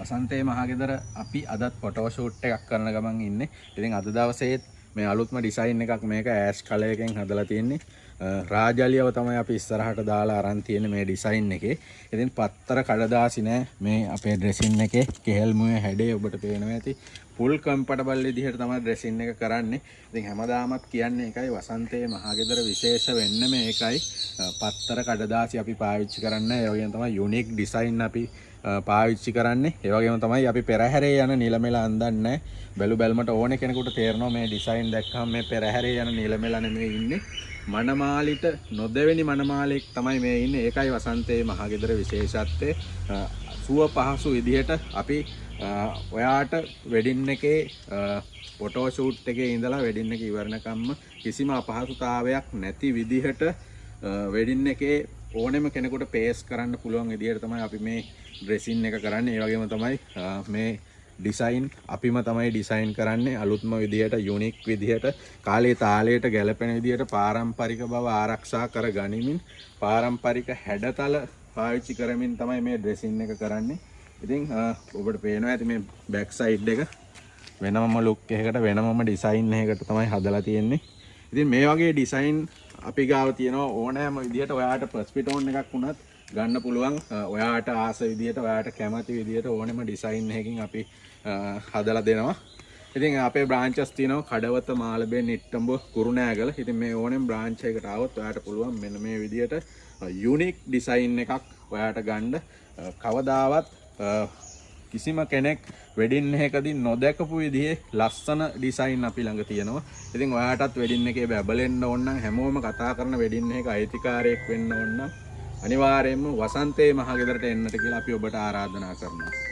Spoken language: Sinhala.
වසන්තේ මහගෙදර අපි අදත් ෆොටෝ ෂූට් එකක් කරන ගමන් ඉන්නේ. ඉතින් අද දවසේත් මේ අලුත්ම ඩිසයින් එකක් මේක ඇෂ් කලර් එකෙන් හදලා තියෙන්නේ. රාජලියව තමයි අපි ඉස්සරහට දාලා අරන් තියෙන්නේ මේ ඩිසයින් එකේ. ඉතින් පත්තර කඩදාසි නෑ මේ අපේ ඩ්‍රෙසින් එකේ කෙහෙල් මුවේ හැඩේ ඔබට පේනවා ඇති. ෆුල් කම්ෆර්ටබල් විදිහට තමයි ඩ්‍රෙසින් එක කරන්නේ. ඉතින් හැමදාමත් කියන්නේ ඒකයි වසන්තේ මහගෙදර විශේෂ වෙන්න මේකයි. පත්තර කඩදාසි අපි පාවිච්චි කරන්නේ. ඒ වගේම තමයි යුනික් ඩිසයින් අපි පාවිච්චි කරන්නේ. ඒ වගේම තමයි අපි පෙරහැරේ යන නිලමෙල අඳන්නේ. බැලු බැලමට ඕනේ කෙනෙකුට තේරෙනවා මේ ඩිසයින් දැක්කම මේ පෙරහැරේ යන නිලමෙල නෙමෙයි ඉන්නේ. මනමාලිට නොදෙවෙනි මනමාලෙක් තමයි මේ ඉන්නේ. ඒකයි වසන්තේ මහගෙදර විශේෂත්වය. සුව පහසු විදිහට අපි ඔයාට වෙඩින් එකේ ෆොටෝ ෂූට් එකේ ඉඳලා වෙඩින් එක ඉවරනකම්ම කිසිම අපහසුතාවයක් නැති විදිහට වෙඩින් එකේ ඕනෙම කෙනෙකුට පේස් කරන්න පුළුවන් විදිහට තමයි අපි මේ ඩ්‍රෙසින් එක කරන්නේ. ඒ වගේම තමයි මේ ඩිසයින් අපිම තමයි ඩිසයින් කරන්නේ අලුත්ම විදිහට යුනික් විදිහට කාලේ තාලයට ගැලපෙන විදිහට පාරම්පරික බව ආරක්ෂා කර ගනිමින් පාරම්පරික හැඩතල පාවිච්චි කරමින් තමයි මේ ඩ්‍රෙසින් එක කරන්නේ. ඉතින් ඔබට පේනවා ඇති මේ බෑක් සයිඩ් එක වෙනමම ලුක් එකකට වෙනමම ඩිසයින් එකකට තමයි හදලා තියෙන්නේ. ඉතින් මේ වගේ ඩිසයින් අපි ගාව තියෙනවා ඕනෑම විදිහට ඔයාට ප්‍රස්පිටෝන් එකක් වුණත් ගන්න පුළුවන්. ඔයාට ආස විදිහට ඔයාට කැමති විදිහට ඕනෙම ඩිසයින් එකකින් අපි හදලා දෙනවා. ඉතින් අපේ බ්‍රාන්චස් තියෙනවා කඩවත මාළඹේ නිට්ටඹ කුරුණෑගල. ඉතින් මේ ඕනෙම බ්‍රාන්ච් එකකට ආවොත් ඔයාට පුළුවන් මෙන්න මේ විදිහට යුනික් ඩිසයින් එකක් ඔයාට ගන්න. කවදාවත් කිසිම කෙනෙක් වෙඩින් එකකදී නොදැකපු විදිහේ ලස්සන ඩිසයින් අපි ළඟ තියෙනවා. ඉතින් ඔයාටත් වෙඩින් එකේ බැබලෙන්න ඕන නම් හැමෝම කතා කරන වෙඩින් එක අයිතිකාරයෙක් වෙන්න ඕන නම් අනිවාර්යයෙන්ම වසන්තේ මහගෙදරට එන්නට කියලා අපි ඔබට ආරාධනා කරනවා.